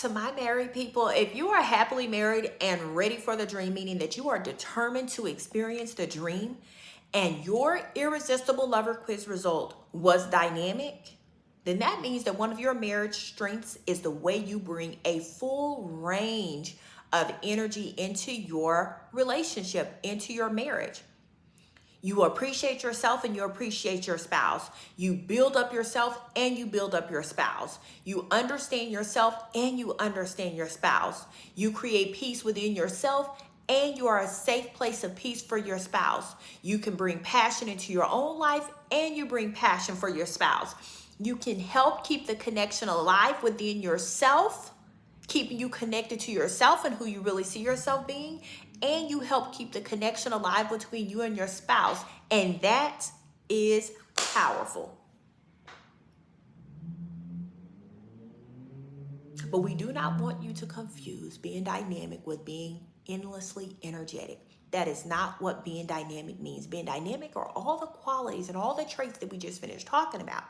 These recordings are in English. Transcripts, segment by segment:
To my married people, if you are happily married and ready for the dream, meaning that you are determined to experience the dream, and your irresistible lover quiz result was dynamic, then that means that one of your marriage strengths is the way you bring a full range of energy into your relationship, into your marriage. You appreciate yourself and you appreciate your spouse. You build up yourself and you build up your spouse. You understand yourself and you understand your spouse. You create peace within yourself and you are a safe place of peace for your spouse. You can bring passion into your own life and you bring passion for your spouse. You can help keep the connection alive within yourself, keeping you connected to yourself and who you really see yourself being, and you help keep the connection alive between you and your spouse, and that is powerful. But we do not want you to confuse being dynamic with being endlessly energetic. That is not what being dynamic means. Being dynamic are all the qualities and all the traits that we just finished talking about.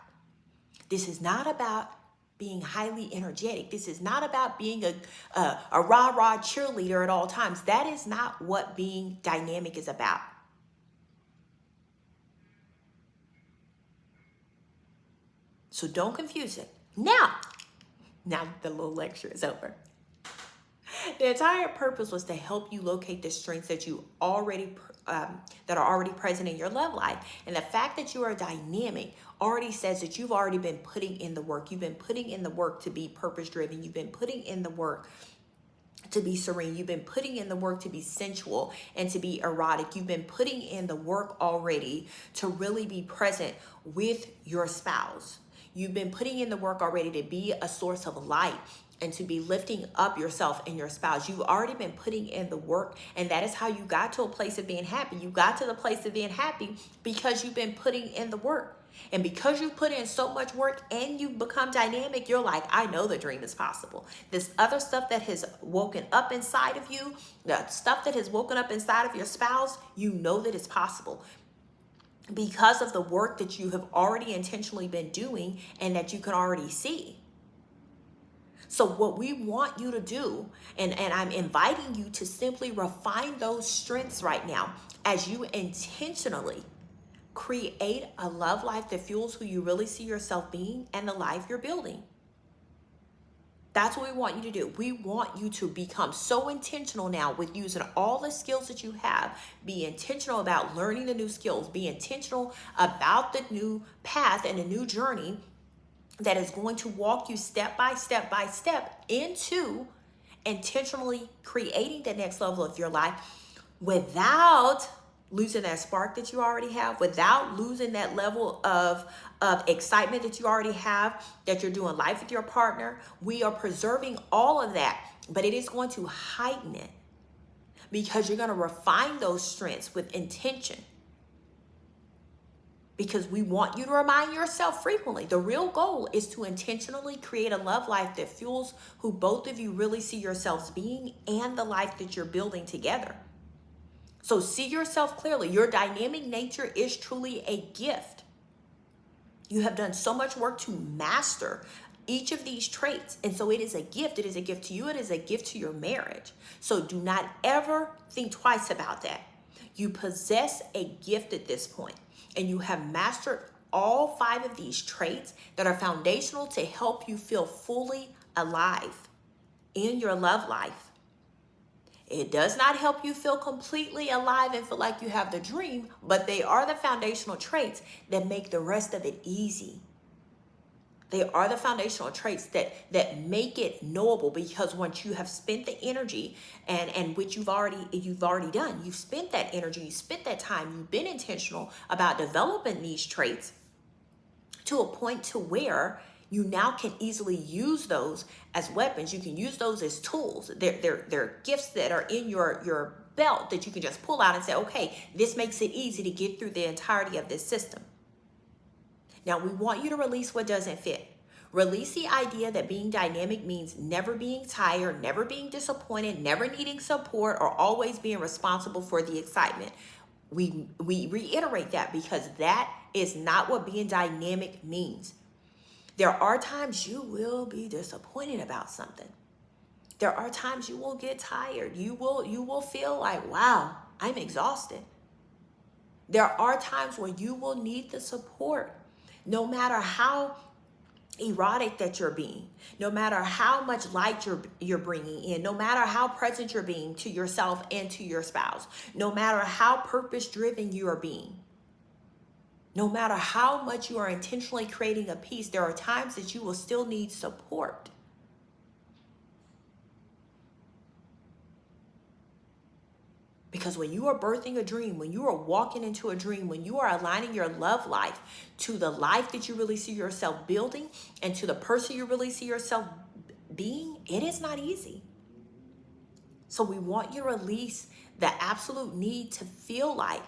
This is not about being highly energetic. This is not about being a rah-rah cheerleader at all times. That is not what being dynamic is about. So don't confuse it. Now the little lecture is over. The entire purpose was to help you locate the strengths that you already that are already present in your love life. And the fact that you are dynamic already says that you've already been putting in the work. You've been putting in the work to be purpose driven. You've been putting in the work to be serene. You've been putting in the work to be sensual and to be erotic. You've been putting in the work already to really be present with your spouse. You've been putting in the work already to be a source of light and to be lifting up yourself and your spouse. You've already been putting in the work, and that is how you got to a place of being happy. You got to the place of being happy because you've been putting in the work. And because you put in so much work and you've become dynamic, you're like, I know the dream is possible. This other stuff that has woken up inside of you, the stuff that has woken up inside of your spouse, you know that it's possible because of the work that you have already intentionally been doing and that you can already see. So what we want you to do, and I'm inviting you to simply refine those strengths right now as you intentionally create a love life that fuels who you really see yourself being and the life you're building. That's what we want you to do. We want you to become so intentional now with using all the skills that you have. Be intentional about learning the new skills. Be intentional about the new path and the new journey that is going to walk you step by step by step into intentionally creating the next level of your life without losing that spark that you already have, without losing that level of excitement that you already have, that you're doing life with your partner. We are preserving all of that, but it is going to heighten it because you're going to refine those strengths with intention. Because we want you to remind yourself frequently. The real goal is to intentionally create a love life that fuels who both of you really see yourselves being and the life that you're building together. So see yourself clearly. Your dynamic nature is truly a gift. You have done so much work to master each of these traits. And so it is a gift. It is a gift to you. It is a gift to your marriage. So do not ever think twice about that. You possess a gift at this point, and you have mastered all 5 of these traits that are foundational to help you feel fully alive in your love life. It does not help you feel completely alive and feel like you have the dream, but they are the foundational traits that make the rest of it easy. They are the foundational traits that make it knowable, because once you have spent the energy and which you've already done, you've spent that energy, you spent that time, you've been intentional about developing these traits to a point to where you now can easily use those as weapons. You can use those as tools. They're gifts that are in your belt that you can just pull out and say, okay, this makes it easy to get through the entirety of this system. Now, we want you to release what doesn't fit. Release the idea that being dynamic means never being tired, never being disappointed, never needing support, or always being responsible for the excitement. We reiterate that because that is not what being dynamic means. There are times you will be disappointed about something. There are times you will get tired. You will feel like, wow, I'm exhausted. There are times when you will need the support, no matter how erotic that you're being, no matter how much light you're bringing in, no matter how present you're being to yourself and to your spouse, no matter how purpose driven you are being, no matter how much you are intentionally creating a peace, there are times that you will still need support. Because when you are birthing a dream, when you are walking into a dream, when you are aligning your love life to the life that you really see yourself building and to the person you really see yourself being, it is not easy. So we want you to release the absolute need to feel like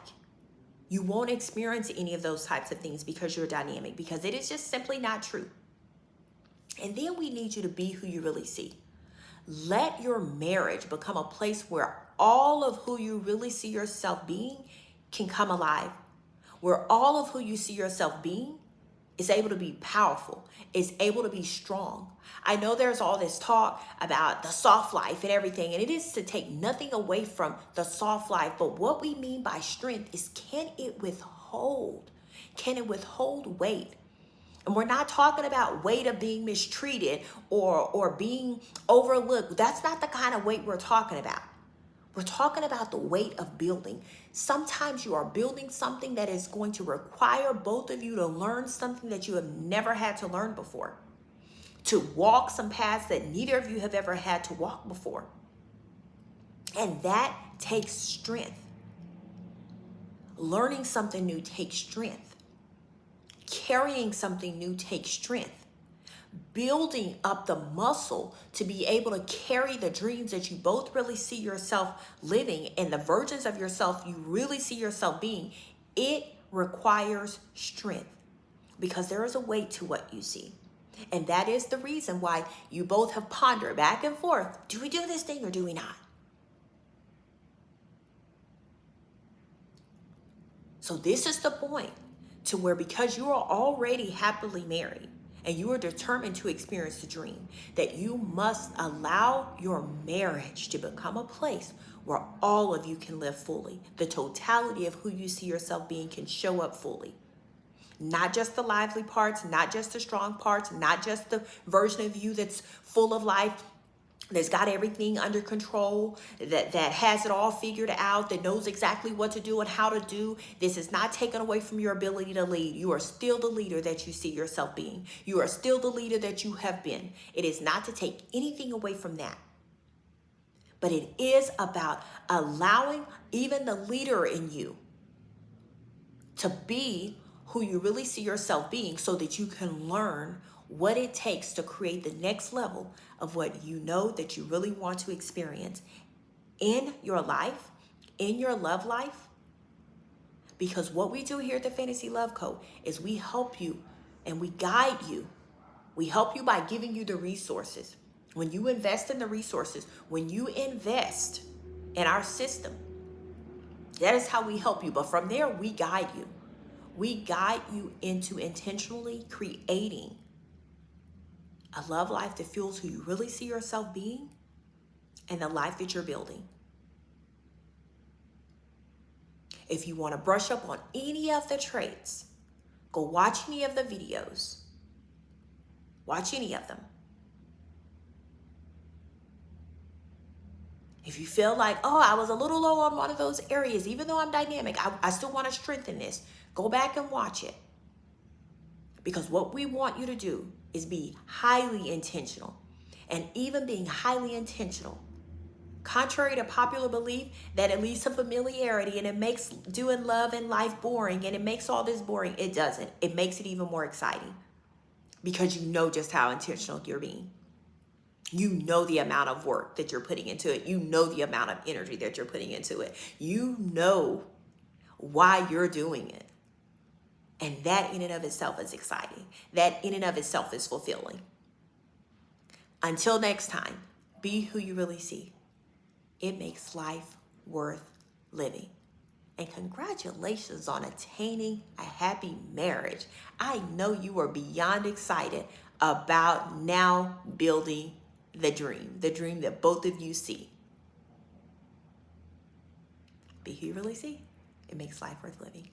you won't experience any of those types of things because you're dynamic, because it is just simply not true. And then we need you to be who you really see. Let your marriage become a place where all of who you really see yourself being can come alive, where all of who you see yourself being is able to be powerful, is able to be strong. I know there's all this talk about the soft life and everything, and it is to take nothing away from the soft life, but what we mean by strength is, can it withhold? Can it withhold weight? And we're not talking about weight of being mistreated or being overlooked. That's not the kind of weight we're talking about. We're talking about the weight of building. Sometimes you are building something that is going to require both of you to learn something that you have never had to learn before, to walk some paths that neither of you have ever had to walk before. And that takes strength. Learning something new takes strength. Carrying something new takes strength. Building up the muscle to be able to carry the dreams that you both really see yourself living and the versions of yourself you really see yourself being, it requires strength, because there is a weight to what you see. And that is the reason why you both have pondered back and forth. Do we do this thing or do we not? So this is the point to where, because you are already happily married and you are determined to experience the dream, that you must allow your marriage to become a place where all of you can live fully. The totality of who you see yourself being can show up fully. Not just the lively parts, not just the strong parts, not just the version of you that's full of life, that's got everything under control, that has it all figured out, that knows exactly what to do and how to do. This is not taken away from your ability to lead. You are still the leader that you see yourself being. You are still the leader that you have been. It is not to take anything away from that. But it is about allowing even the leader in you to be who you really see yourself being, so that you can learn what it takes to create the next level of what you know that you really want to experience in your life, in your love life. Because what we do here at the Fantasy Love Code is we help you and we guide you. We help you by giving you the resources. When you invest in the resources, when you invest in our system, that is how we help you. But from there, we guide you. We guide you into intentionally creating a love life that fuels who you really see yourself being and the life that you're building. If you want to brush up on any of the traits, go watch any of the videos. Watch any of them. If you feel like, oh, I was a little low on one of those areas, even though I'm dynamic, I still want to strengthen this, go back and watch it. Because what we want you to do is be highly intentional. And even being highly intentional, contrary to popular belief that it leads to familiarity and it makes doing love and life boring and it makes all this boring, it doesn't. It makes it even more exciting, because you know just how intentional you're being. You know the amount of work that you're putting into it. You know the amount of energy that you're putting into it. You know why you're doing it. And that in and of itself is exciting. That in and of itself is fulfilling. Until next time, be who you really see. It makes life worth living. And congratulations on attaining a happy marriage. I know you are beyond excited about now building the dream that both of you see. Be who you really see. It makes life worth living.